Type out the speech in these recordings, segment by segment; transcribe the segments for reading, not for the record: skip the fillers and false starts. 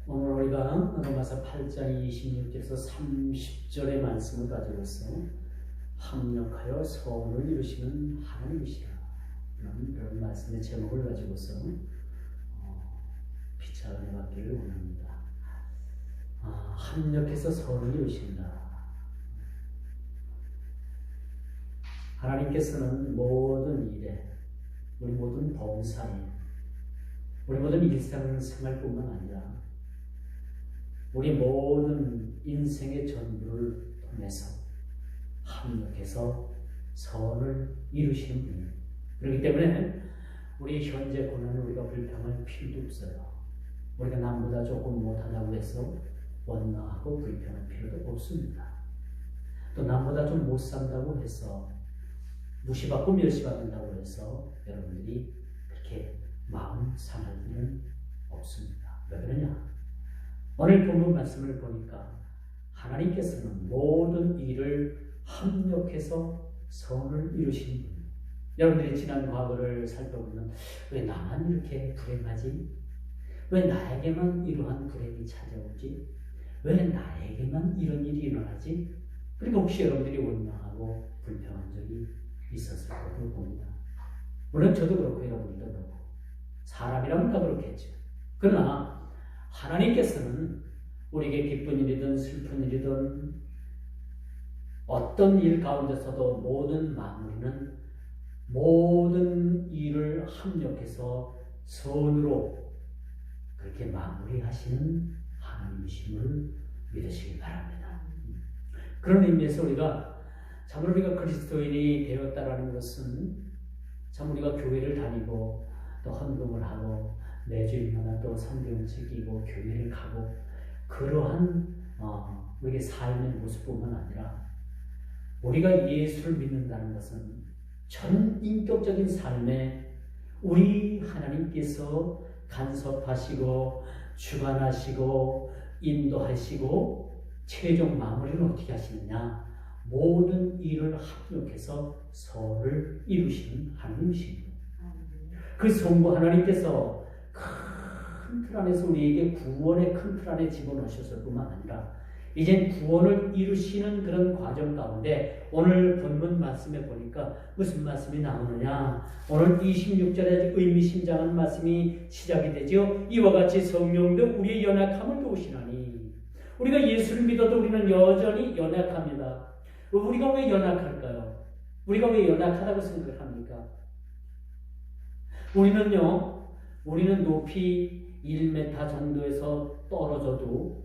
오늘 우리가 로마서 8장 26절에서 30절의 말씀을 가지고서 합력하여 선을 이루시는 하나님이시라 그런 말씀의 제목을 가지고서 피차 은혜 받기를 원합니다. 합력해서 선을 이루신다. 하나님께서는 모든 일에, 우리 모든 범사에, 우리 모든 일상생활뿐만 아니라 우리 모든 인생의 전부를 통해서 합력해서 선을 이루시는 분이에요. 그렇기 때문에 우리 현재 고난을 우리가 불평할 필요도 없어요. 우리가 남보다 조금 못하다고 해서 원망하고 불평할 필요도 없습니다. 또 남보다 좀 못 산다고 해서 무시받고 멸시받는다고 해서 여러분들이 그렇게 마음 상할 일은 없습니다. 왜 그러냐? 오늘 본문 말씀을 보니까 하나님께서는 모든 일을 합력해서 선을 이루시는 분이에요. 여러분들이 지난 과거를 살펴보면 왜 나만 이렇게 불행하지? 왜 나에게만 이러한 불행이 찾아오지? 왜 나에게만 이런 일이 일어나지? 그리고 혹시 여러분들이 원망하고 불평한 적이 있었을 거라고 봅니다. 물론 저도 그렇고 여러분들도 그렇고 사람이라면 다 그렇겠죠. 그러나 하나님께서는 우리에게 기쁜 일이든 슬픈 일이든 어떤 일 가운데서도 모든 마무리는 모든 일을 합력해서 선으로 그렇게 마무리하시는 하나님이심을 믿으시기 바랍니다. 그런 의미에서 우리가 그리스도인이 되었다라는 것은 참 우리가 교회를 다니고 또 헌금을 하고 매주일마다 또 성경을 챙기고 교회를 가고 그러한 우리의 삶의 모습뿐만 아니라 우리가 예수를 믿는다는 것은 전 인격적인 삶에 우리 하나님께서 간섭하시고 주관하시고 인도하시고 최종 마무리를 어떻게 하시느냐, 모든 일을 합력해서 선을 이루시는 하나님이십니다. 그 성부 하나님께서 큰 틀 안에서 우리에게 구원의 큰 틀 안에 집어넣으셨을 뿐만 아니라 이젠 구원을 이루시는 그런 과정 가운데 오늘 본문 말씀에 보니까 무슨 말씀이 나오느냐, 오늘 26절에 의미심장한 말씀이 시작이 되죠. 이와 같이 성령도 우리의 연약함을 도우시나니. 우리가 예수를 믿어도 우리는 여전히 연약합니다. 우리가 왜 연약할까요? 우리가 왜 연약하다고 생각을 합니까? 우리는 높이 1m 정도에서 떨어져도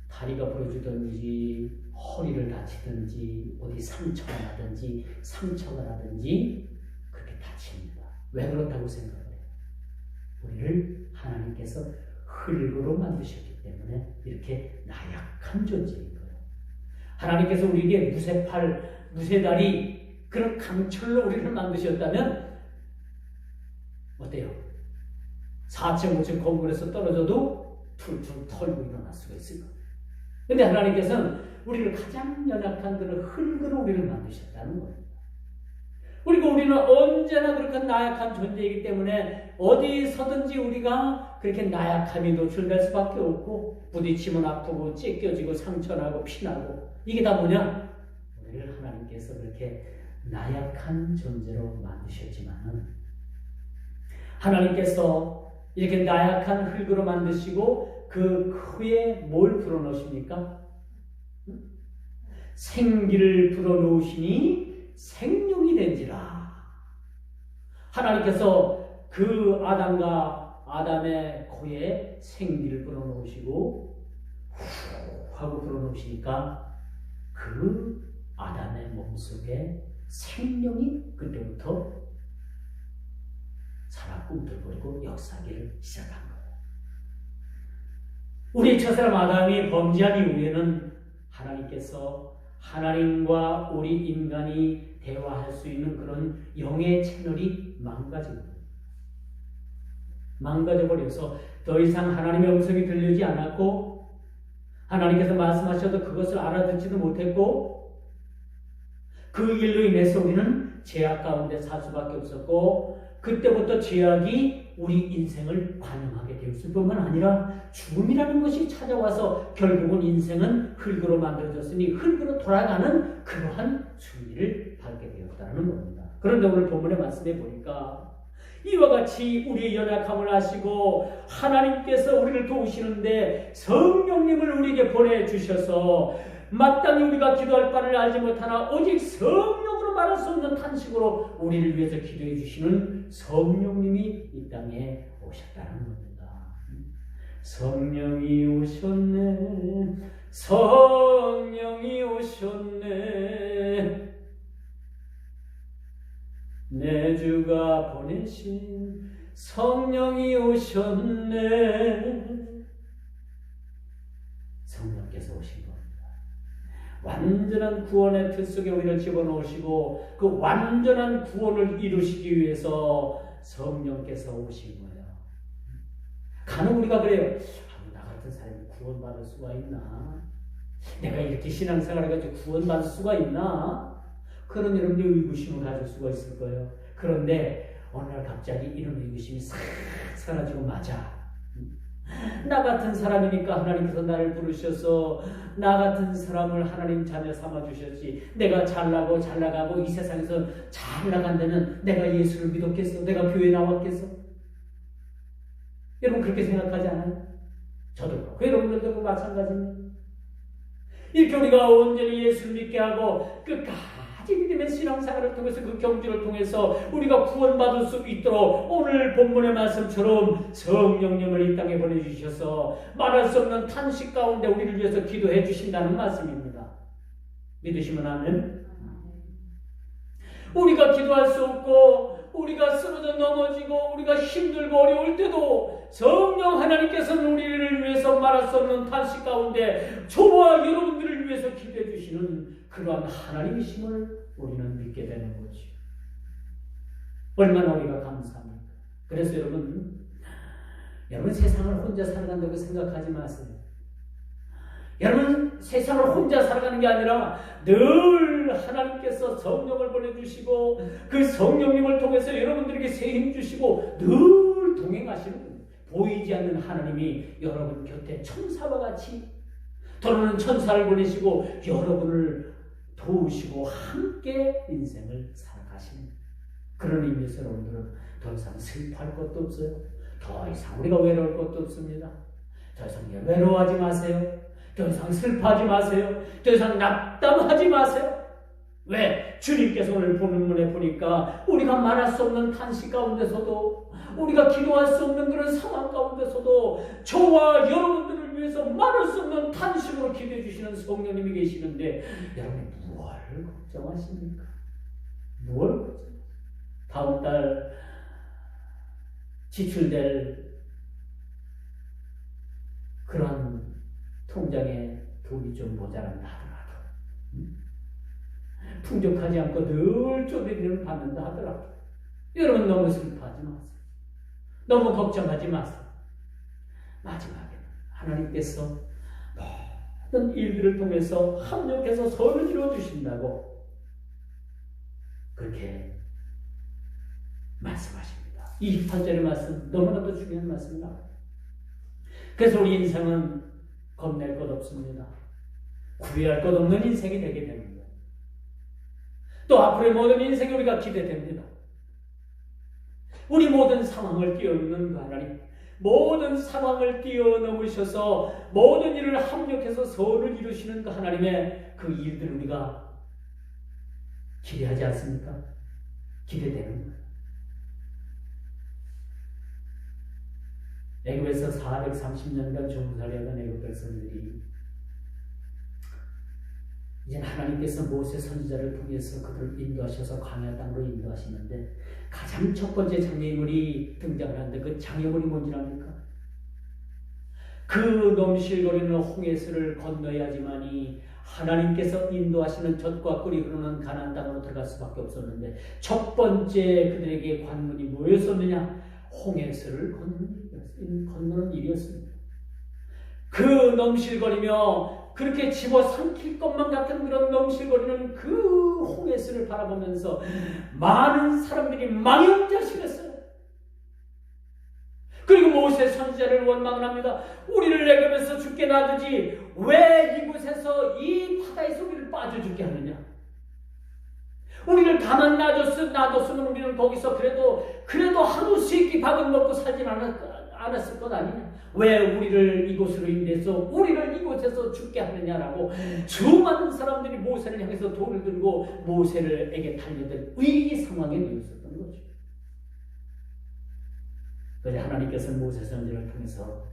다리가 부러지든지 허리를 다치든지 어디 상처가 나든지 그렇게 다칩니다. 왜 그렇다고 생각을 해요? 우리를 하나님께서 흙으로 만드셨기 때문에 이렇게 나약한 존재인 거예요. 하나님께서 우리에게 무쇠팔, 무쇠다리 그런 강철로 우리를 만드셨다면 어때요? 4층, 5층 건물에서 떨어져도 툴툴 털고 일어날 수가 있을 거예요. 그런데 하나님께서는 우리를 가장 연약한 그런 흙으로 우리를 만드셨다는 겁니다. 그리고 우리는 언제나 그렇게 나약한 존재이기 때문에 어디서든지 우리가 그렇게 나약함이 노출될 수밖에 없고 부딪히면 아프고 찢겨지고 상처나고 피나고 이게 다 뭐냐? 우리를 하나님께서 그렇게 나약한 존재로 만드셨지만은 하나님께서 이렇게 나약한 흙으로 만드시고 그 후에 뭘 불어넣으십니까? 생기를 불어넣으시니 생명이 된지라. 하나님께서 그 아담의 코에 생기를 불어넣으시고 후 하고 불어넣으시니까 그 아담의 몸속에 생명이 그때부터 살았고 움들거리고 역사하기를 시작한 거예요. 우리 첫사람 아담이 범죄한 이후에는 하나님께서 하나님과 우리 인간이 대화할 수 있는 그런 영의 채널이 망가져버려서 더 이상 하나님의 음성이 들리지 않았고 하나님께서 말씀하셔도 그것을 알아듣지도 못했고 그 일로 인해서 우리는 죄악 가운데 살 수밖에 없었고 그때부터 죄악이 우리 인생을 관영하게 되었을 뿐만 아니라 죽음이라는 것이 찾아와서 결국은 인생은 흙으로 만들어졌으니 흙으로 돌아가는 그러한 순리를 밟게 되었다는 겁니다. 그런데 오늘 본문의 말씀에 보니까 이와 같이 우리의 연약함을 아시고 하나님께서 우리를 도우시는데 성령님을 우리에게 보내주셔서 마땅히 우리가 기도할 바를 알지 못하나 오직 성령으로 말할 수 없는 탄식으로 우리를 위해서 기도해 주시는 성령님이 이 땅에 오셨다는 겁니다. 성령이 오셨네, 성령이 오셨네, 내 주가 보내신 성령이 오셨네. 성령께서 오신 겁니다. 완전한 구원의 틀 속에 우리를 집어넣으시고 그 완전한 구원을 이루시기 위해서 성령께서 오신 거예요. 간혹 우리가 그래요. 나 같은 사람이 구원받을 수가 있나? 내가 이렇게 신앙생활을 해가지고 구원받을 수가 있나? 그런 여러분들이 의구심을 가질 수가 있을 거예요. 그런데 어느 날 갑자기 이런 의구심이 싹 사라지고 맞아. 나 같은 사람이니까 하나님께서 나를 부르셔서 나 같은 사람을 하나님 자녀 삼아주셨지. 내가 잘나고 잘나가고 이 세상에서 잘 나간 데는 내가 예수를 믿었겠어? 내가 교회 나왔겠어? 여러분 그렇게 생각하지 않아요? 저도 그렇고 여러분들도 마찬가지입니다. 이렇게 우리가 온전히 예수를 믿게 하고 끝까지 믿음의 신앙생활을 통해서 그 경주를 통해서 우리가 구원받을 수 있도록 오늘 본문의 말씀처럼 성령님을 이 땅에 보내주셔서 말할 수 없는 탄식 가운데 우리를 위해서 기도해 주신다는 말씀입니다. 믿으시면 아멘. 우리가 기도할 수 없고 우리가 쓰러져 넘어지고 우리가 힘들고 어려울 때도 성령 하나님께서는 우리를 위해서 말할 수 없는 탄식 가운데 저와 여러분들을 위해서 기도해 주시는 그러한 하나님이심을 우리는 믿게 되는 거죠. 얼마나 우리가 감사합니까? 그래서 여러분 세상을 혼자 살아간다고 생각하지 마세요. 여러분 세상을 혼자 살아가는 게 아니라 늘 하나님께서 성령을 보내주시고 그 성령님을 통해서 여러분들에게 새 힘 주시고 늘 동행하시는 거예요. 보이지 않는 하나님이 여러분 곁에 천사와 같이 또는 천사를 보내시고 여러분을 도우시고 함께 인생을 살아가시는 그런 의미에서 여러분들은 더 이상 슬퍼할 것도 없어요. 더 이상 우리가 외로울 것도 없습니다. 더 이상 외로워하지 마세요. 더 이상 슬퍼하지 마세요. 더 이상 낙담하지 마세요. 왜? 주님께서 오늘 본문에 보니까 우리가 말할 수 없는 탄식 가운데서도 우리가 기도할 수 없는 그런 상황 가운데서도 저와 여러분들을 위해서 말할 수 없는 탄식으로 기도해 주시는 성령님이 계시는데 여러분이 무엇을 걱정하십니까? 무엇을 걱정하십니까? 다음 달 지출될 그런 통장에 돈이 좀 모자란다 하더라도 풍족하지 않고 늘 쪼개기를 받는다 하더라도 여러분 너무 슬퍼하지 마세요. 너무 걱정하지 마세요. 마지막에 하나님께서 모든 일들을 통해서 합력해서 선을 이루어주신다고 그렇게 말씀하십니다. 28절의 말씀 너무나도 중요한 말씀입니다. 그래서 우리 인생은 겁낼 것 없습니다. 구애할 것 없는 인생이 되게 됩니다. 또 앞으로의 모든 인생이 우리가 기대됩니다. 우리 모든 상황을 뛰어넘는 그 하나님, 모든 상황을 뛰어넘으셔서 모든 일을 합력해서 선을 이루시는 그 하나님의 그 일들을 우리가 기대하지 않습니까? 기대되는 거예요. 애굽에서 430년간 종살이하던 애굽 백성들이 이제 하나님께서 모세 선지자를 통해서 그들을 인도하셔서 광야 땅으로 인도하시는데 가장 첫 번째 장애물이 등장을 하는데 그 장애물이 뭔지 압니까? 그 넘실거리는 홍해수를 건너야지만이 하나님께서 인도하시는 젖과 꿀이 흐르는 가나안 땅으로 들어갈 수밖에 없었는데 첫 번째 그들에게 관문이 뭐였었느냐? 홍해수를 건너는 일이었습니다. 그 넘실거리며 그렇게 집어삼킬 것만 같은 그런 넘실거리는 그 홍해수를 바라보면서 많은 사람들이 망연자실했어요. 그리고 모세 선지자를 원망을 합니다. 우리를 애굽에서 죽게 놔두지 왜 이곳에서 이 바다에서 우리를 빠져 죽게 하느냐. 우리를 가만 놔뒀으면 우리는 거기서 그래도 하루 세 끼 밥은 먹고 살진 않았을 것 아니냐. 왜 우리를 이곳으로 인해서 우리를 이곳에서 죽게 하느냐라고 수많은 사람들이 모세를 향해서 돌을 들고 모세에게 달려들 위기 상황에 놓였었던 거죠. 그래서 하나님께서는 모세 선지자를 통해서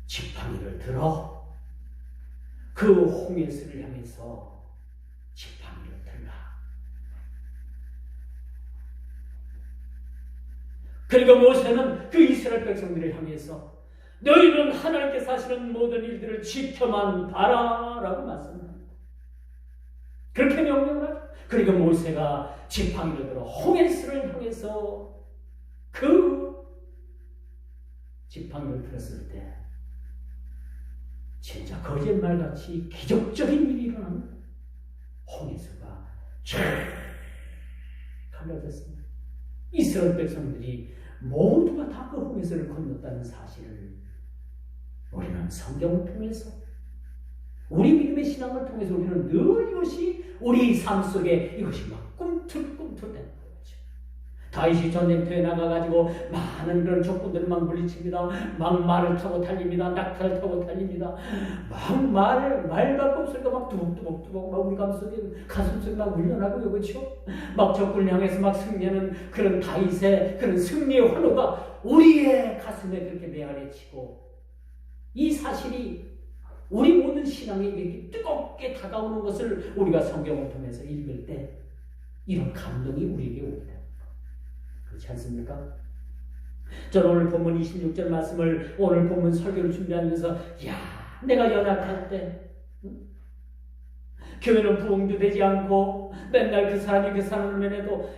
지팡이를 들어 그 홍해수를 향해서 지팡이를 들라. 그리고 모세는 그 이스라엘 백성들을 향해서 너희는 하나님께서 하시는 모든 일들을 지켜만 봐라라고 말씀합니다. 그렇게 명령을 하죠. 그리고 모세가 지팡이를 들어 홍해수를 향해서 그 지팡이를 들었을 때 진짜 거짓말같이 기적적인 일이 일어납니다. 홍해수가 쫙 갈라졌습니다. 이스라엘 백성들이 모두가 다 그 홍해수를 건넜다는 사실을 우리는 성경을 통해서 우리 믿음의 신앙을 통해서 우리는 늘 이것이 우리 삶 속에 이것이 막 꿈틀꿈틀대는 거죠. 다윗이 전쟁터에 나가가지고 많은 그런 적군들을 막 물리칩니다. 막 말을 타고 달립니다. 낙타를 타고 달립니다. 막 말밖에 없으니까 막 두벅두벅 막 우리 가슴속에 막 울려나고요. 그렇죠? 막 적군을 향해서 막 승리하는 그런 다윗의 그런 승리의 환호가 우리의 가슴에 그렇게 메아리치고 이 사실이 우리 모든 신앙에 이렇게 뜨겁게 다가오는 것을 우리가 성경을 통해서 읽을 때 이런 감동이 우리에게 오게 됩니다. 그렇지 않습니까? 저는 오늘 본문 26절 말씀을 오늘 본문 설교를 준비하면서 내가 연약할 때 교회는 부흥도 되지 않고 맨날 그 사람을 해도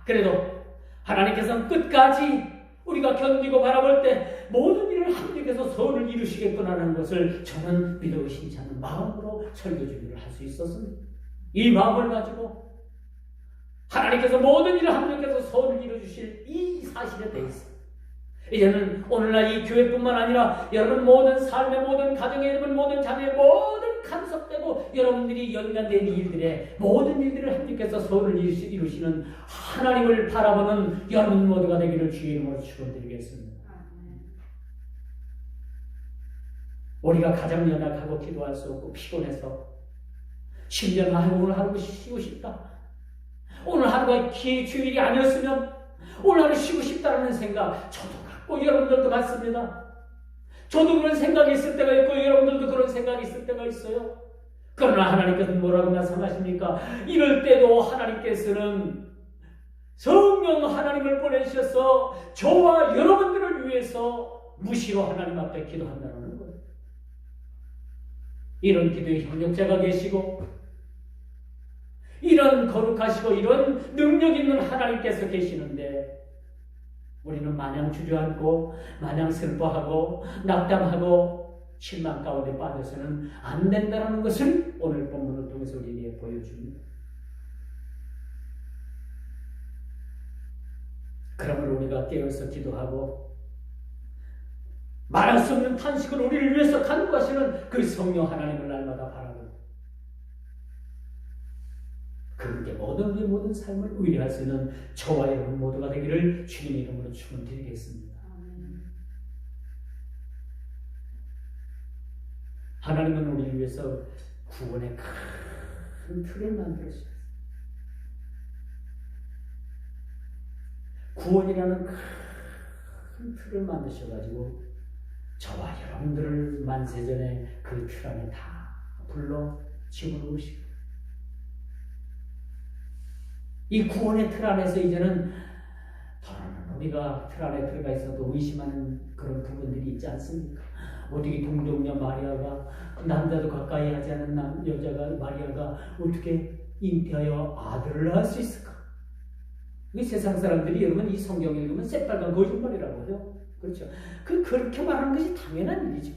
그래도 하나님께서는 끝까지 우리가 견디고 바라볼 때 모든 일을 하나님께서 선을 이루시겠구나라는 것을 저는 믿어 의심치 않는 마음으로 설교 준비를 할 수 있었습니다. 이 마음을 가지고 하나님께서 모든 일을 하나님께서 선을 이루어주실 이 사실에 대해서 이제는 오늘날 이 교회뿐만 아니라 여러분 모든 삶의 모든 가정의 여러분 모든 자녀의 모든 간섭되고 여러분들이 연관된 일들에 모든 일들을 하나님께서 선을 이루시는 하나님을 바라보는 여러분 모두가 되기를 주의 이름으로 축원드리겠습니다. 우리가 가장 연약하고 기도할 수 없고 피곤해서 심지어 오늘 하루 쉬고 싶다. 오늘 하루가 주일이 아니었으면 오늘 하루 쉬고 싶다는 생각 저도 갖고 여러분들도 같습니다. 저도 그런 생각이 있을 때가 있고 여러분들도 그런 생각이 있을 때가 있어요. 그러나 하나님께서는 뭐라고 말씀하십니까? 이럴 때도 하나님께서는 성령 하나님을 보내셔서 저와 여러분들을 위해서 무시로 하나님 앞에 기도한다는 거예요. 이런 기도의 협력자가 계시고 이런 거룩하시고 이런 능력 있는 하나님께서 계시는데 우리는 마냥 주저앉고 마냥 슬퍼하고 낙담하고 실망 가운데 빠져서는 안 된다는 것을 오늘 본문을 통해서 우리에게 보여줍니다. 그러므로 우리가 깨어서 기도하고 말할 수 없는 탄식을 우리를 위해서 간구하시는 그 성령 하나님을 날마다 바라보고 그분께 모든 삶을 의뢰할 수 있는 저와 여러분 모두가 되기를 주님 이름으로 축원드리겠습니다. 하나님은 우리를 위해서 구원의 큰 틀을 만들었습니다. 구원이라는 큰 틀을 만드셔가지고 저와 여러분들을 만세전에 그 틀 안에 다 불러 집어넣으시고 이 구원의 틀 안에서 이제는 우리가 틀 안에 들어가 있어도 의심하는 그런 부분들이 있지 않습니까? 어떻게 동정녀 마리아가 남자도 가까이 하지 않은 여자가 마리아가 어떻게 잉태하여 아들을 낳을 수 있을까? 이 세상 사람들이 여러분 이 성경 읽으면 새빨간 거짓말이라고 하죠. 그렇죠? 그렇게 말하는 것이 당연한 일이죠.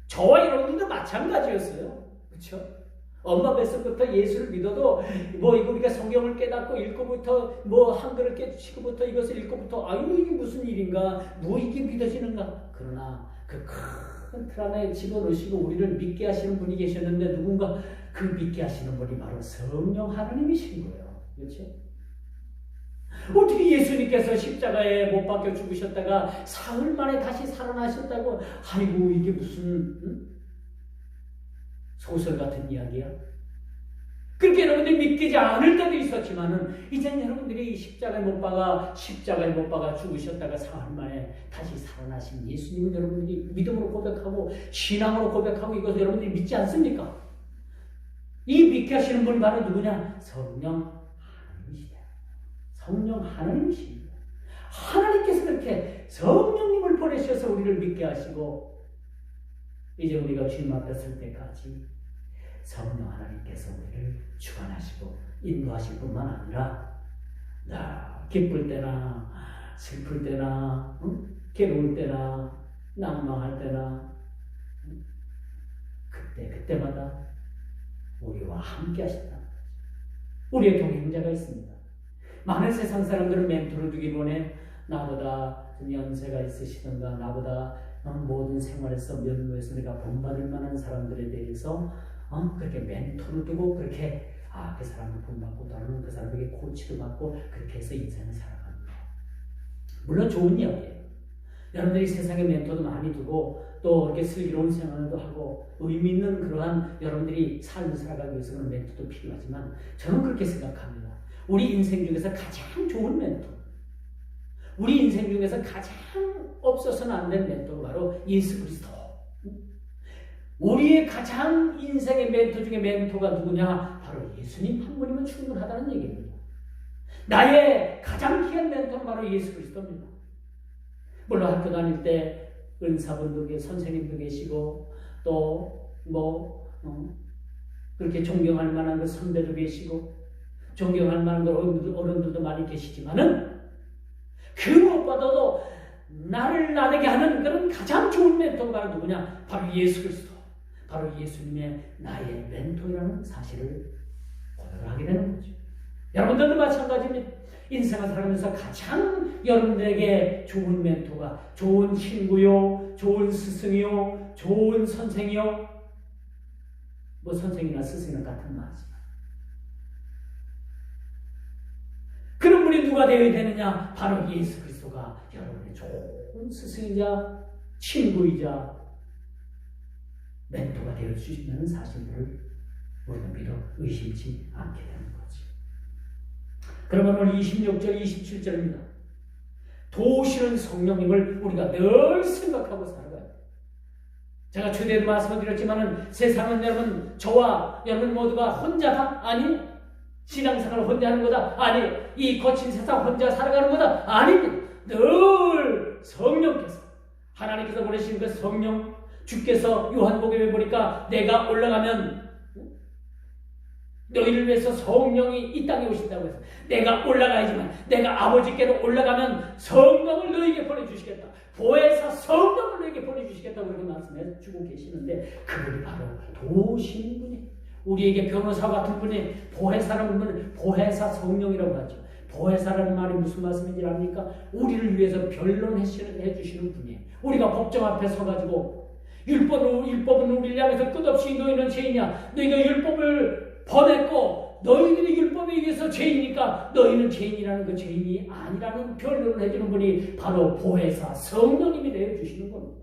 저와 여러분들도 마찬가지였어요. 그렇죠? 엄마 뱃속부터 예수를 믿어도 뭐 이거 우리가 성경을 깨닫고 읽고부터 뭐 한글을 깨치고부터 이것을 읽고부터 아유 이게 무슨 일인가 뭐 이게 믿어지는가. 그러나 그 큰 틀 안에 집어넣으시고 우리를 믿게 하시는 분이 계셨는데 누군가 그 믿게 하시는 분이 바로 성령 하나님이신 거예요. 그렇죠? 어떻게 예수님께서 십자가에 못 박혀 죽으셨다가 사흘 만에 다시 살아나셨다고 아이고 이게 무슨 소설 같은 이야기야? 그렇게 여러분들이 믿기지 않을 때도 있었지만은 이제 여러분들이 십자가에 못 박아 죽으셨다가 사흘 만에 다시 살아나신 예수님을 여러분들이 믿음으로 고백하고 신앙으로 고백하고 이것을 여러분들이 믿지 않습니까? 이 믿게 하시는 분이 바로 누구냐? 성령 하나님이시다. 성령 하나님이십니다. 하나님께서 그렇게 성령님을 보내셔서 우리를 믿게 하시고 이제 우리가 주님 앞에 설 때까지 성령 하나님께서 우리를 주관하시고 인도하실 뿐만 아니라 기쁠 때나 슬플 때나 괴로울 때나 낭망할 때나 그때마다 우리와 함께 하신다. 우리의 동행자가 있습니다. 많은 세상 사람들은 멘토를 두기 원해 나보다 연세가 있으시던가 나보다 모든 생활에서 면모에서 내가 본받을 만한 사람들에 대해서 그렇게 멘토를 두고 그렇게 그 사람을 본받고 나는 그 사람에게 코치도 받고 그렇게 해서 인생을 살아갑니다. 물론 좋은 이야기예요. 여러분들이 세상에 멘토도 많이 두고 또 이렇게 슬기로운 생활도 하고 의미 있는 그러한 여러분들이 삶을 살아가기 위해서 그런 멘토도 필요하지만 저는 그렇게 생각합니다. 우리 인생 중에서 가장 좋은 멘토, 우리 인생 중에서 가장 없어서는 안 된 멘토가 바로 예수 그리스도. 우리의 가장 인생의 멘토 중에 멘토가 누구냐? 바로 예수님 한 분이면 충분하다는 얘기입니다. 나의 가장 귀한 멘토는 바로 예수 그리스도입니다. 물론 학교 다닐 때 은사분도 계시고 선생님도 계시고 또 그렇게 존경할 만한 그 선배도 계시고 존경할 만한 그 어른들도 많이 계시지만은 그 무엇보다도 나를 나되게 하는 그런 가장 좋은 멘토가 누구냐? 바로 예수 그리스도. 바로 예수님의 나의 멘토라는 사실을 고백을 하게 되는 거죠. 여러분들도 마찬가지입니다. 인생을 살아가면서 가장 여러분들에게 좋은 멘토가 좋은 친구요, 좋은 스승이요, 좋은 선생이요. 뭐 선생이나 스승이나 같은 말이지만 그런 분이 누가 되어야 되느냐? 바로 예수 그리스도가 여러분의 좋은 스승이자 친구이자 멘토가 되어주시는 사실들을 우리가 믿어 의심치 않게 되는 거지. 그러면 오늘 26절, 27절입니다. 도우시는 성령님을 우리가 늘 생각하고 살아가야 돼요. 제가 최대로 말씀을 드렸지만은 세상은 여러분, 저와 여러분 모두가 혼자다? 아니, 신앙생활을 혼자 하는 거다? 아니, 이 거친 세상 혼자 살아가는 거다? 아닙니다. 늘 성령께서, 하나님께서 보내신 그 성령, 주께서 요한복음에 보니까 내가 올라가면 너희를 위해서 성령이 이 땅에 오신다고 해서 내가 올라가야지만 내가 아버지께로 올라가면 성령을 너희에게 보내주시겠다. 보혜사 성령을 너희에게 보내주시겠다고 이렇게 말씀해 주고 계시는데 그분이 바로 도우시는 분이 우리에게 변호사 같은 분이 보혜사라는 분을 보혜사 성령이라고 하죠. 보혜사라는 말이 무슨 말씀인지 압니까? 우리를 위해서 변론해 주시는 분이에요. 우리가 법정 앞에 서가지고 율법은 우리를 향해서 끝없이 너희는 죄인이야. 너희가 율법을 범했고 너희들이 율법에 의해서 죄인이니까 너희는 죄인이라는 그 죄인이 아니라는 변론을 해주는 분이 바로 보혜사 성령님이 되어주시는 겁니다.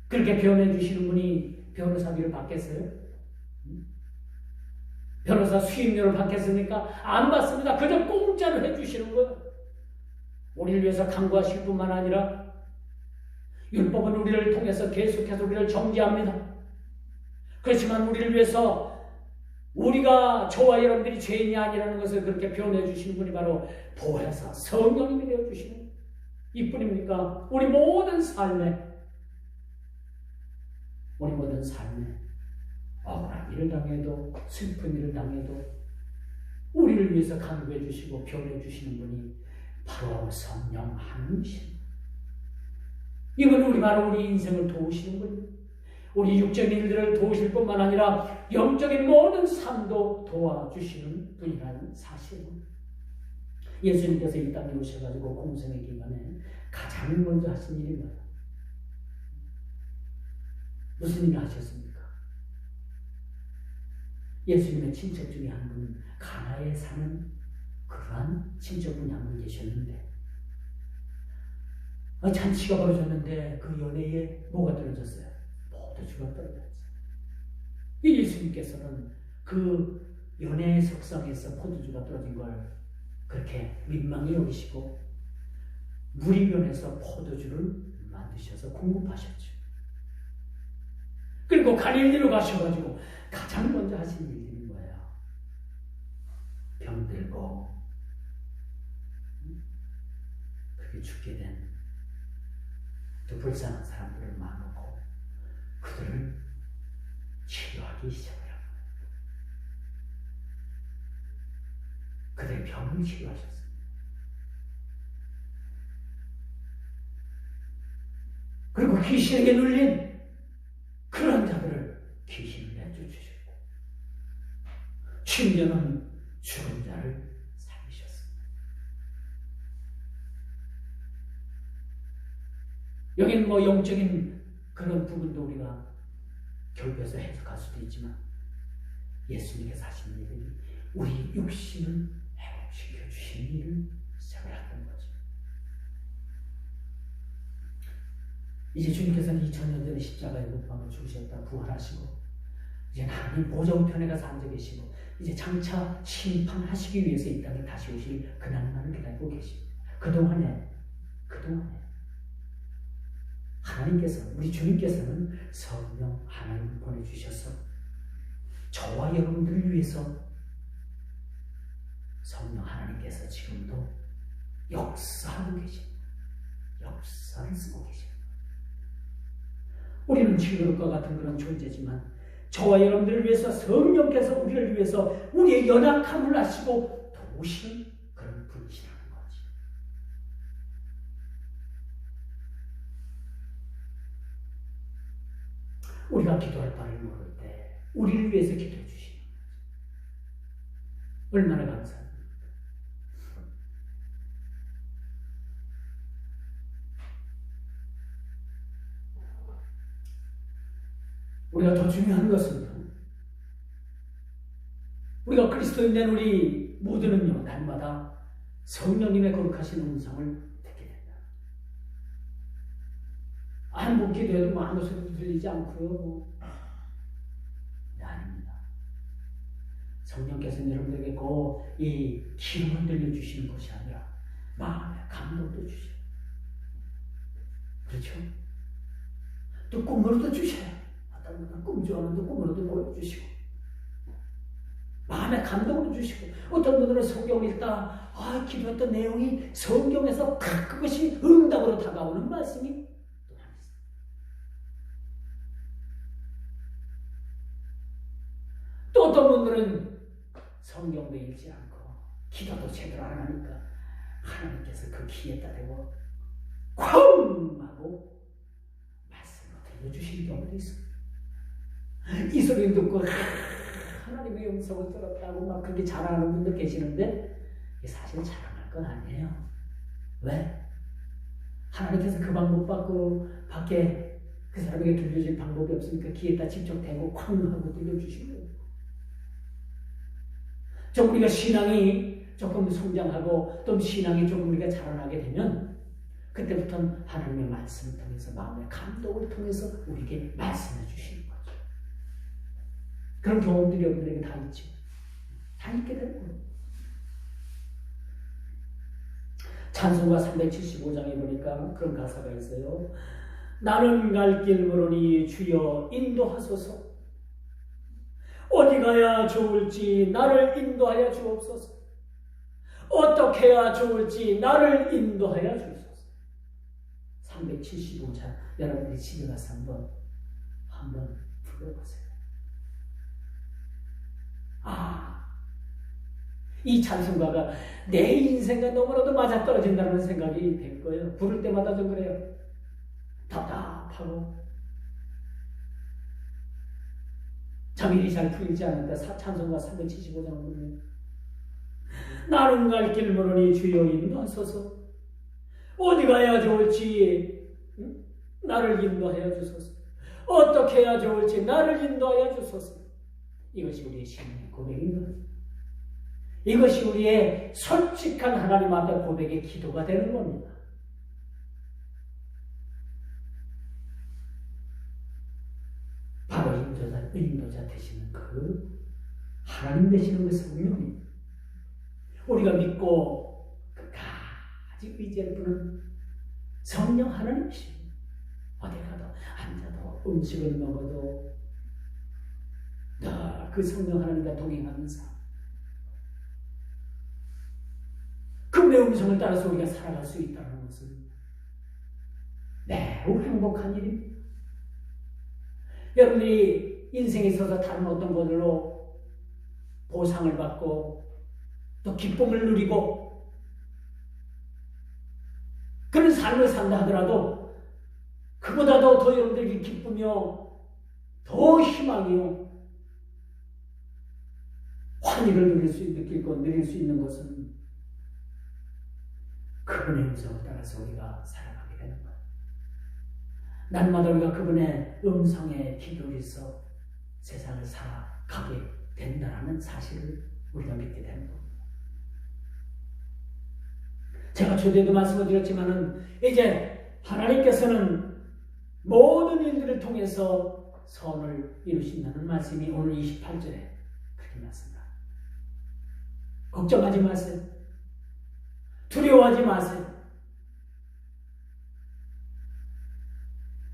그렇게 변해주시는 분이 변호사비를 받겠어요? 변호사 수임료를 받겠습니까? 안 받습니다. 그저 공짜로 해주시는 거예요. 우리를 위해서 강구하실 뿐만 아니라 율법은 우리를 통해서 계속해서 우리를 정죄합니다. 그렇지만 우리를 위해서 우리가 저와 여러분들이 죄인이 아니라는 것을 그렇게 표현해 주시는 분이 바로 보혜사 성령님이 되어 주시는 이뿐입니까? 우리 모든 삶에 억울한 일을 당해도 슬픈 일을 당해도 우리를 위해서 간구해 주시고 표현해 주시는 분이 바로 성령 하나님이십니다. 이분은 바로 우리 인생을 도우시는 분입니다. 우리 육적인 일들을 도우실 뿐만 아니라 영적인 모든 삶도 도와주시는 분이라는 사실은 예수님께서 이 땅에 오셔가지고 공생의 기간에 가장 먼저 하신 일이 뭐예요? 무슨 일을 하셨습니까? 예수님의 친척 중에 한 분, 가나에 사는 그러한 친척분이 한 분 계셨는데 잔치가 벌어졌는데 그 연회에 뭐가 떨어졌어요? 포도주가 떨어졌어요. 이 예수님께서는 그 연회 석상에서 포도주가 떨어진 걸 그렇게 민망히 여기시고 무리변에서 포도주를 만드셔서 공급하셨죠. 그리고 갈릴리로 가셔가지고 가장 먼저 하신 일들이 뭐예요? 병들고 그렇게 죽게 된 또 불쌍한 사람들을 막놓고 그들을 치료하기 시작해요. 그들의 병을 치료하셨습니다. 그리고 귀신에게 눌린 그런 자들을 귀신을 내쫓으셨고 심지어는 죽은 자를 살리셨습니다. 여긴 뭐 영적인 그런 부분도 우리가 결국에서 해석할 수도 있지만 예수님께서 하신 일들이 우리 육신을 회복시켜 주신 일을 시작을 했던 거죠. 이제 주님께서는 2000년 전에 십자가에 못 박아 죽으셨다 부활하시고 이제 하나님 보정편에 가서 앉아 계시고 이제 장차 심판하시기 위해서 이 땅에 다시 오실 그날만을 기다리고 계십니다. 그동안에 하나님께서 우리 주님께서는 성령 하나님을 보내주셔서 저와 여러분들을 위해서 성령 하나님께서 지금도 역사하고 계십니다. 역사를 쓰고 계십니다. 우리는 징그럽과 같은 그런 존재지만 저와 여러분들을 위해서 성령께서 우리를 위해서 우리의 연약함을 아시고 도우시는 그런 분이시라는 거지. 우리가 기도할 바를 모를 때 우리를 위해서 기도해 주시는 거지. 얼마나 감사합니까? 우리가 더 중요한 것은요, 우리가 그리스도인 된 우리 모두는요, 날마다 성령님의 거룩하신 음성을 듣게 된다. 뭐 기도해도 뭐 아무 소리도 들리지 않고요. 네, 아닙니다. 성령께서는 여러분들에게 이 기름을 들려주시는 것이 아니라 마음의 감동도 주셔요. 그렇죠? 또 꿈으로도 주셔요. 꿈 좋아하는데 꿈으로도 보여주시고 마음의 감동을 주시고 어떤 분들은 성경을 읽다 기도했던 내용이 성경에서 그것이 응답으로 다가오는 말씀이 또 하나 있습니다. 또 어떤 분들은 성경도 읽지 않고 기도도 제대로 안 하니까 하나님께서 그 귀에 따르고 쾅! 하고 말씀을 들려주시는 경우도 있습니다. 이 소리를 듣고 하나님의 음성을 들었다고 막 그렇게 자랑하는 분들 계시는데 사실 자랑할 건 아니에요. 왜? 하나님께서 그 방법 밖에 그 사람에게 들려줄 방법이 없으니까 귀에다 직접 대고 쾅 하고 들려주신 거예요. 우리가 신앙이 조금 성장하고 또 신앙이 조금 우리가 자라나게 되면 그때부터는 하나님의 말씀을 통해서 마음의 감동을 통해서 우리에게 말씀해 주시는 거죠. 그런 경험들이 여러분들에게 다 있죠. 다 있게 되는 거예요. 찬송가 375장에 보니까 그런 가사가 있어요. 나는 갈 길 모르니 주여 인도하소서. 어디 가야 좋을지 나를 인도하여 주옵소서. 어떻게 해야 좋을지 나를 인도하여 주옵소서. 375장 여러분들이 집에 가서 한번 불러보세요. 이 찬송가가 내 인생과 너무나도 맞아떨어진다는 생각이 될 거예요. 부를 때마다 좀 그래요. 답답하고 자밀이 잘 풀리지 않는다. 찬송가 375장을 보면 나는 갈 길 모르니 주여 인도하소서. 어디 가야 좋을지 나를 인도하여 주소서. 어떻게 해야 좋을지 나를 인도하여 주소서. 이것이 우리의 신앙의 고백인 거예요. 이것이 우리의 솔직한 하나님 앞에 고백의 기도가 되는 겁니다. 바로 인도자 되시는 그 하나님 되시는 그 성령님, 우리가 믿고 끝까지 의지할 분은 성령 하나님이십니다. 어디 가도 앉아도 음식을 먹어도 늘 그 성령 하나님과 동행하는 삶, 그분의 음성을 따라서 우리가 살아갈 수 있다는 것은 매우 행복한 일입니다. 여러분들이 인생에 있어서 다른 어떤 것으로 보상을 받고 또 기쁨을 누리고 그런 삶을 산다 하더라도 그보다도 더 여러분들이 기쁘며 더 희망이요 환희를 누릴 수 있는 것은 그분의 음성을 따라서 우리가 살아가게 되는 거예요. 날마다 우리가 그분의 음성에 귀 기울여서 세상을 살아가게 된다는 사실을 우리가 믿게 되는 겁니다. 제가 초대도 말씀을 드렸지만은 이제 하나님께서는 모든 일들을 통해서 선을 이루신다는 말씀이 오늘 28절에 그렇게 말씀합니다. 걱정하지 마세요. 두려워하지 마세요.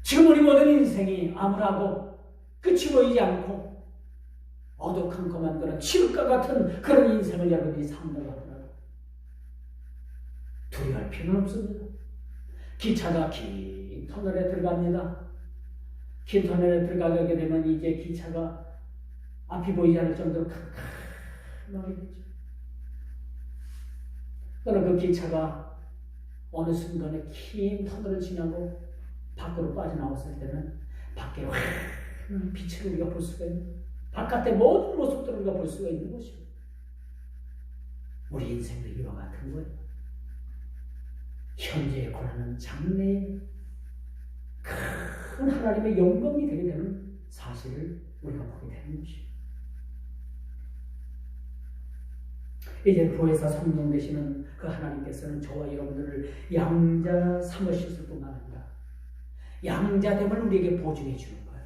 지금 우리 모든 인생이 암울하고 끝이 보이지 않고 어둑한컴한 그런 칠흑과 같은 그런 인생을 여러분들이 산다고 하더라도 두려워할 필요는 없습니다. 기차가 긴 터널에 들어갑니다. 긴 터널에 들어가게 되면 이제 기차가 앞이 보이지 않을 정도로 캄캄하게 되죠. 그러나 그 기차가 어느 순간에 긴 터널을 지나고 밖으로 빠져나왔을 때는 밖에 환한 빛을 우리가 볼 수가 있는, 바깥의 모든 모습들을 우리가 볼 수가 있는 것입니다. 우리 인생도 이와 같은 거예요. 현재의 고난은 장래에 큰 하나님의 영광이 되게 되는 사실을 우리가 보게 되는 것입니다. 이제 부에서 성령 되시는 그 하나님께서는 저와 여러분들을 양자 삼으실 뿐만 아니라 양자됨을 우리에게 보증해 주는 거예요.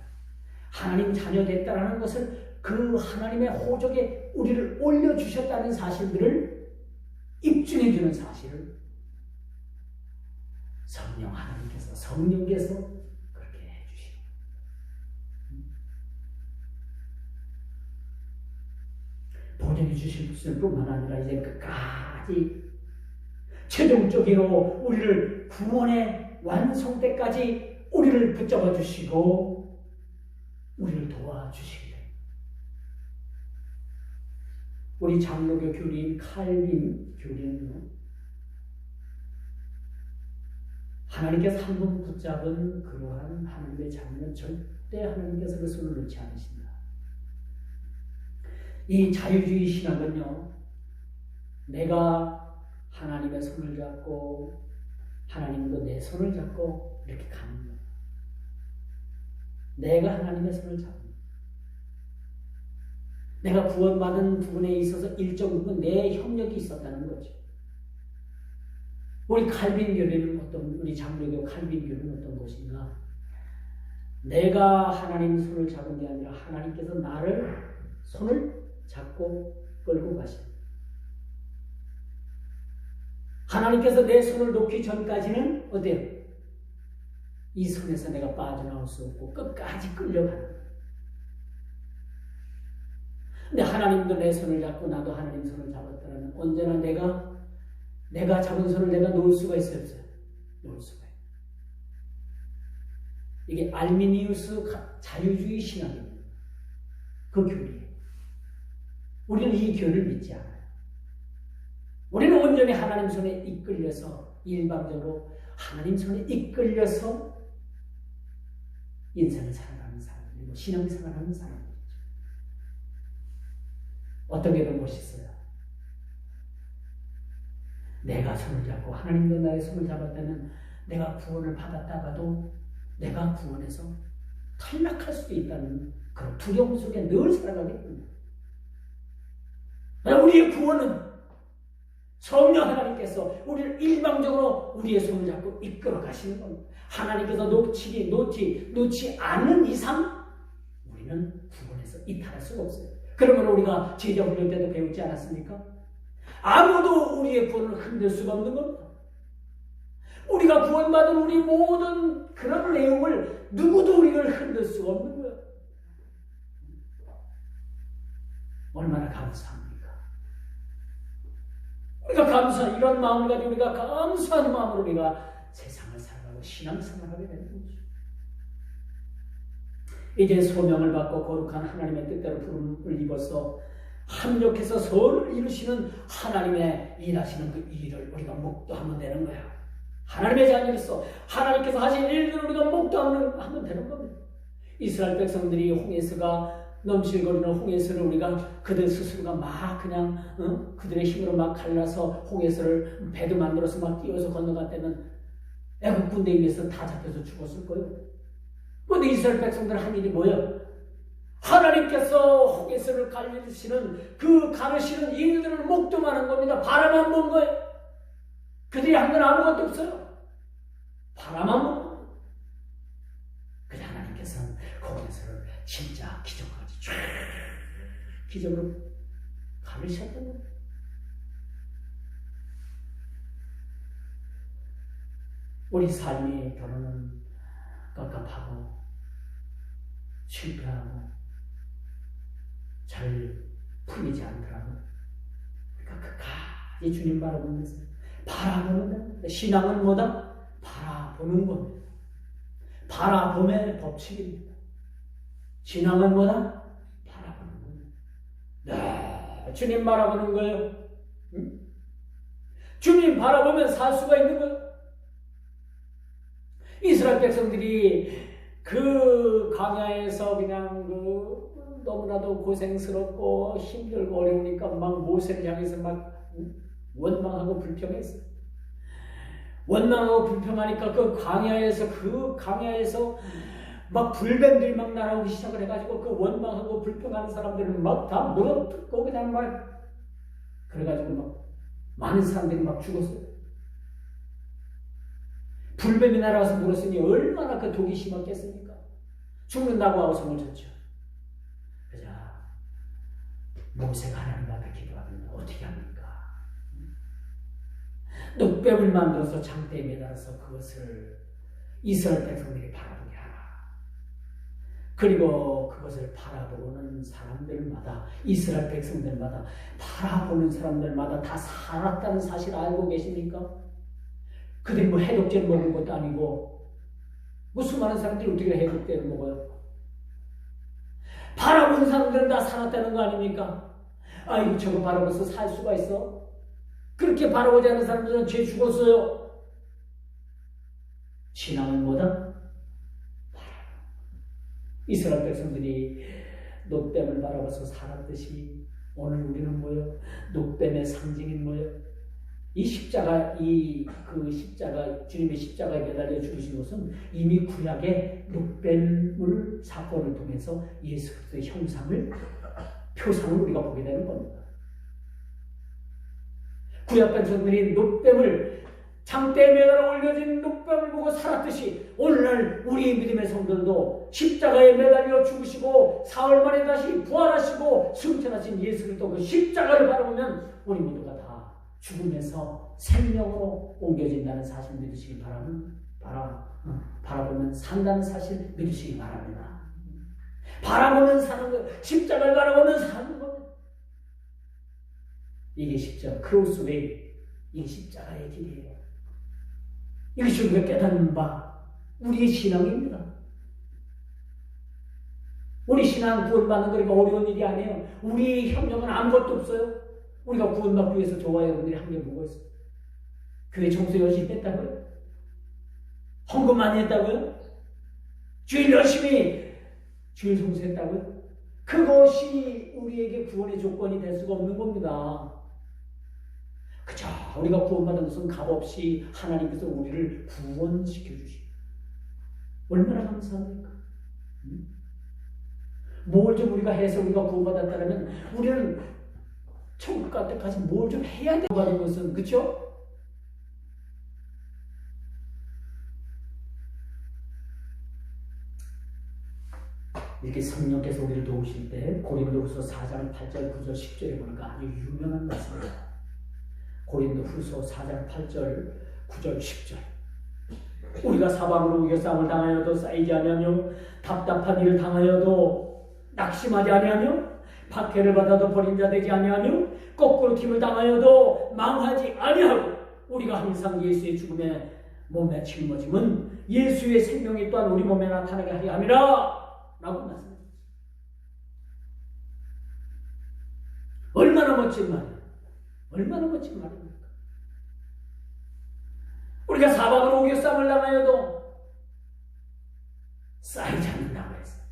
하나님 자녀 됐다라는 것을, 그 하나님의 호적에 우리를 올려주셨다는 사실들을 입증해 주는 사실을 성령께서 그렇게 해주시는 거예요. 보증해 주실 뿐만 아니라 이제 끝까지 최종적으로 우리를 구원의 완성 때까지 우리를 붙잡아 주시고 우리를 도와주시게 됩니다. 우리 장로교 교리인 칼빈 교리는요, 하나님께서 한 번 붙잡은 그러한 하나님의 자녀는 절대 하나님께서 그 손을 놓지 않으신다. 이 자유주의 신학은요, 내가 하나님의 손을 잡고 하나님도 내 손을 잡고 이렇게 가는 거예요. 내가 하나님의 손을 잡는, 내가 구원받은 부분에 있어서 일정 부분 내 협력이 있었다는 거죠. 우리 칼빈 교리는 우리 장로교 칼빈 교리는 어떤 것인가? 내가 하나님 손을 잡은 게 아니라 하나님께서 나를 손을 잡고 끌고 가십니다. 하나님께서 내 손을 놓기 전까지는 어때요? 이 손에서 내가 빠져나올 수 없고 끝까지 끌려가는 거예요. 근데 하나님도 내 손을 잡고 나도 하나님 손을 잡았다면 언제나 내가 잡은 손을 내가 놓을 수가 있어요, 없어요? 놓을 수가 있어요. 이게 알미니우스 자유주의 신학입니다. 그 교리예요. 우리는 이 교리를 믿지 않아요. 우리는 온전히 하나님 손에 이끌려서, 일방적으로 하나님 손에 이끌려서 인생을 살아가는 사람이고 신앙을 살아가는 사람이죠. 어떤 게 더 멋있어요? 내가 손을 잡고 하나님도 나의 손을 잡았다면 내가 구원을 받았다가도 내가 구원에서 탈락할 수도 있다는 그런 두려움 속에 늘 살아가게 됩니다. 우리의 구원은 성령 하나님께서 우리를 일방적으로 우리의 손을 잡고 이끌어 가시는 겁니다. 하나님께서 놓지 않는 이상 우리는 구원에서 이탈할 수가 없어요. 그러면 우리가 제자훈련 때도 배우지 않았습니까? 아무도 우리의 구원을 흔들 수가 없는 겁니다. 우리가 구원받은 우리 모든 그런 내용을 누구도 우리를 흔들 수가 없는 거예요. 얼마나 감사합니까? 우리가 이런 마음을 가지고 우리가 감사하는 마음으로 우리가 세상을 살아가고 신앙생활을 하게 되는 거죠. 이제 소명을 받고 거룩한 하나님의 뜻대로 부름을 입어서 합력해서 선을 이루시는 하나님의 일하시는 그 일을 우리가 목도하면 되는 거야. 하나님의 자녀로서 하나님께서 하신 일들을 우리가 목도하면 되는 겁니다. 이스라엘 백성들이 홍해서가 넘실거리는 홍해서를 우리가 그들 스스로가 막 그냥 그들의 힘으로 막 갈라서 홍해서를 배도 만들어서 막 띄워서 건너갔다면 애국 군대에 의해서 다 잡혀서 죽었을 거예요. 그런데 이스라엘 백성들 한 일이 뭐예요? 하나님께서 홍해서를 가르치는 그 가르치는 일들을 목도하는 겁니다. 바라만 본 거예요. 그들이 한 건 아무것도 없어요. 바라만 본 거예요. 그래 하나님께서는 홍해서를 진짜 기적까지 쫙 기적으로 가르치셨던 거예요. 우리 삶의 결혼은 깝깝하고 실패하고 잘 풀리지 않더라도 우리가 끝까지 주님 바라보면서 바라보는 겁니다. 신앙은 뭐다? 바라보는 겁니다. 바라봄의 법칙입니다. 신앙은 뭐다? 바라보는 겁니다. 네, 주님 바라보는 거예요. 응? 주님 바라보면 살 수가 있는 거예요. 이스라엘 백성들이 그 광야에서 그냥 너무나도 고생스럽고 힘들고 어려우니까 막 모세를 향해서 막 원망하고 불평했어요. 원망하고 불평하니까 그 광야에서 막 불뱀들이 막 날아오기 시작을 해가지고 그 원망하고 불평하는 사람들은 막 다 물어뜯고 그냥 막 그래가지고 막 많은 사람들이 막 죽었어요. 불뱀이 날아와서 물었으니 얼마나 그 독이 심했겠습니까? 죽는다고 하고 손을 쳤죠. 그래서 모세가 하나님 앞에 기도하면 어떻게 합니까? 늑뱀을 만들어서 장대에 매달아서 그것을 이스라엘 백성들이 바라보게 하라. 그리고 그것을 바라보는 사람들마다 이스라엘 백성들마다 바라보는 사람들마다 다 살았다는 사실을 알고 계십니까? 그들이 뭐 해독제를 먹은 것도 아니고 뭐 수많은 사람들이 어떻게 해독제를 먹어요? 바라보는 사람들은 다 살았다는 거 아닙니까? 아이고 저거 바라보면서 살 수가 있어? 그렇게 바라보지 않는 사람들은 죄 죽었어요. 신앙은 뭐다? 이스라엘 백성들이 놋뱀을 바라봐서 살았듯이 오늘 우리는 뭐예요? 놋뱀의 상징인 뭐예요? 이 십자가, 주님의 십자가에 매달려 죽으신 것은 이미 구약의 놋뱀물 사건을 통해서 예수 그리스도의 표상을 우리가 보게 되는 겁니다. 구약 백성들이 놋뱀을 장대에 매달아 올려진 놋뱀을 보고 살았듯이 오늘날 우리의 믿음의 성도들도 십자가에 매달려 죽으시고 사흘 만에 다시 부활하시고 승천하신 예수 그리스도 그 십자가를 바라보면 우리 모두가 다 죽음에서 생명으로 옮겨진다는 사실 믿으시기 바라보면 산다는 사실 믿으시기 바랍니다. 바라보면 사는 것, 십자가를 바라보면 사는 겁니다. 이게 십자가, 크로스웨이, 이게 십자가의 길이에요. 이것이 우리가 깨닫는 바, 우리의 신앙입니다. 우리 신앙 구원받는 거니까 어려운 일이 아니에요. 우리의 협력은 아무것도 없어요. 우리가 구원받기 위해서 저와 여러분들이 한 게 뭐가 있어요? 교회 청소 열심히 했다고요? 헌금 많이 했다고요? 주일 열심히 주일 청소했다고요? 그것이 우리에게 구원의 조건이 될 수가 없는 겁니다. 그저 우리가 구원받은 것은 값없이 하나님께서 우리를 구원시켜 주시고 얼마나 감사합니까? 뭘 좀 우리가 해서 우리가 구원받았다면 우리는 천국 갈 때까지 뭘 좀 해야 되는 것은 그렇죠? 이렇게 성령께서 우리를 도우실 때 고린도후서 4장 8절 9절 10절에 보니까 아주 유명한 말씀입니다. 고린도후서 4장 8절 9절 10절 우리가 사방으로 우겨 싸움을 당하여도 쌓이지 아니하며 답답한 일을 당하여도 낙심하지 아니하며 박해를 받아도 버린 자 되지 아니하며 거꾸로 팀을 당하여도 망하지 아니하고 우리가 항상 예수의 죽음에 몸에 짊어짐은 예수의 생명이 또한 우리 몸에 나타나게 하려 함이라 라고 말씀합니다. 얼마나 멋진 말이에요. 얼마나 멋진 말입니까? 우리가 사방으로 우겨 싸움을 당하여도 쌓이지 않는다고 했어요.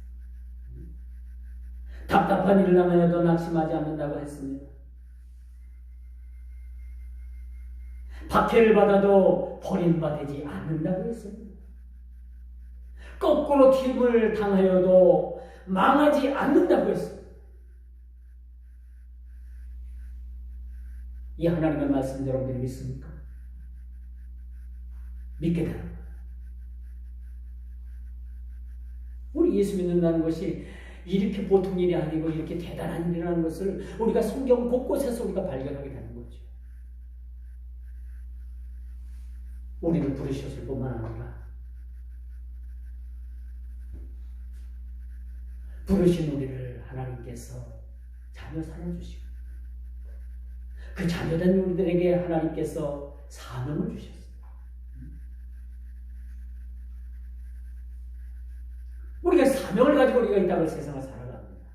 답답한 일을 당하여도 낙심하지 않는다고 했습니다. 박해를 받아도 버림받지 않는다고 했습니다. 거꾸로 팀을 당하여도 망하지 않는다고 했습니다. 이 하나님의 말씀 여러분들이 믿습니까? 믿게 되는 거예요. 우리 예수 믿는다는 것이 이렇게 보통 일이 아니고 이렇게 대단한 일이라는 것을 우리가 성경 곳곳에서 우리가 발견하게 되는 거죠. 우리를 부르셨을 뿐만 아니라 부르신 우리를 하나님께서 자녀 삼아주시고 그 자녀된 우리들에게 하나님께서 사명을 주셨어요. 우리가 사명을 가지고 우리가 이 땅을 세상을 살아갑니다.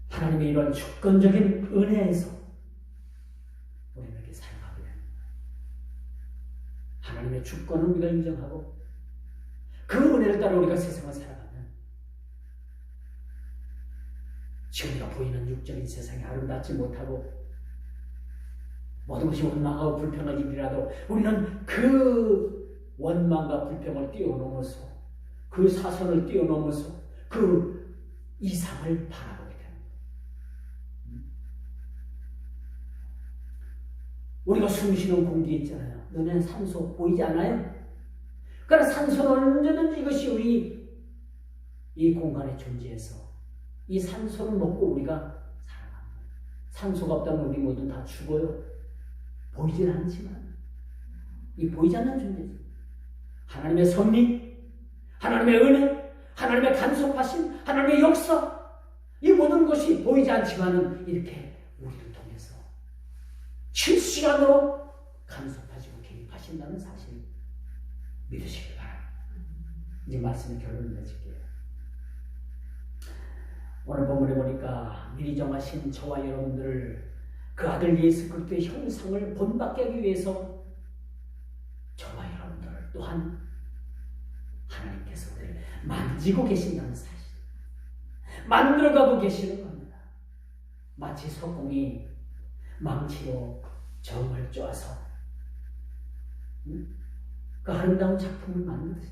하나님의 이런 주권적인 은혜에서 우리는 이렇게 살아가게 됩니다. 하나님의 주권을 우리가 인정하고 그 은혜를 따라 우리가 세상을 살아가면 지금 우리가 보이는 육적인 세상이 아름답지 못하고 모든 것이 원망하고 불평한 일이라도 우리는 그 원망과 불평을 뛰어넘어서 그 사선을 뛰어넘어서 그 이상을 바라보게 됩니다. 우리가 숨쉬는 공기 있잖아요. 눈에는 산소 보이지 않아요? 그러나 산소는 언제든지 이것이 우리 이 공간에 존재해서 이 산소를 먹고 우리가 살아갑니다. 산소가 없다면 우리 모두 다 죽어요. 보이진 않지만 이 보이지 않는 존재죠. 하나님의 섭리, 하나님의 은혜, 하나님의 간섭하심, 하나님의 역사 이 모든 것이 보이지 않지만 이렇게 우리를 통해서 실시간으로 간섭하시고 개입하신다는 사실 믿으시기 바랍니다. 이 말씀의 결론을 맺을게요. 오늘 본문에 보니까 미리 정하신 저와 여러분들을 그 아들 예수 그리스도의 형상을 본받게 하기 위해서 저와 여러분들 또한 하나님께서 우리를 만지고 계신다는 사실, 만들어가고 계시는 겁니다. 마치 석공이 망치로 정을 쪼아서 그 아름다운 작품을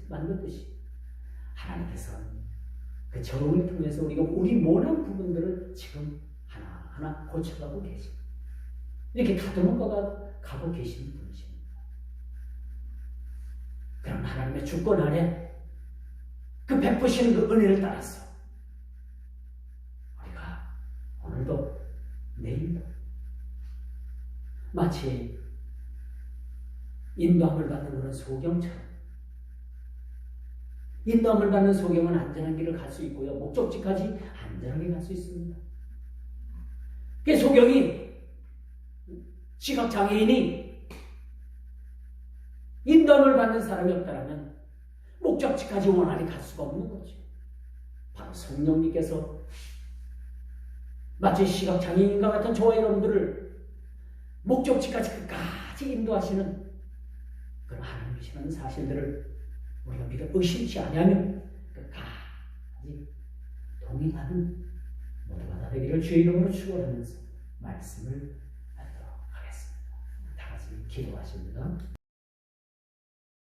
만들듯이 하나님께서는 그 정을 통해서 우리가 우리 모난 부분들을 지금 하나하나 고쳐가고 계십니다. 이렇게 다듬어 가고 계시는 분이십니다. 그럼 하나님의 주권 안에 그 베푸시는 그 은혜를 따라서 우리가 오늘도 내일도 마치 인도함을 받는 그런 소경처럼 인도함을 받는 소경은 안전한 길을 갈 수 있고요. 목적지까지 안전하게 갈 수 있습니다. 그 소경이 시각장애인이 인도함을 받는 사람이 없다면 목적지까지 원활히 갈 수가 없는 거죠. 바로 성령님께서 마치 시각장애인과 같은 저와 여러분들을 목적지까지 끝까지 인도하시는 그런 하나님이시라는 사실들을 우리가 믿어 의심치 아니하면 끝까지 동의하는 모두가 다 되기를 주의 이름으로 축원하면서 말씀을 받도록 하겠습니다. 다 같이 기도하십니다.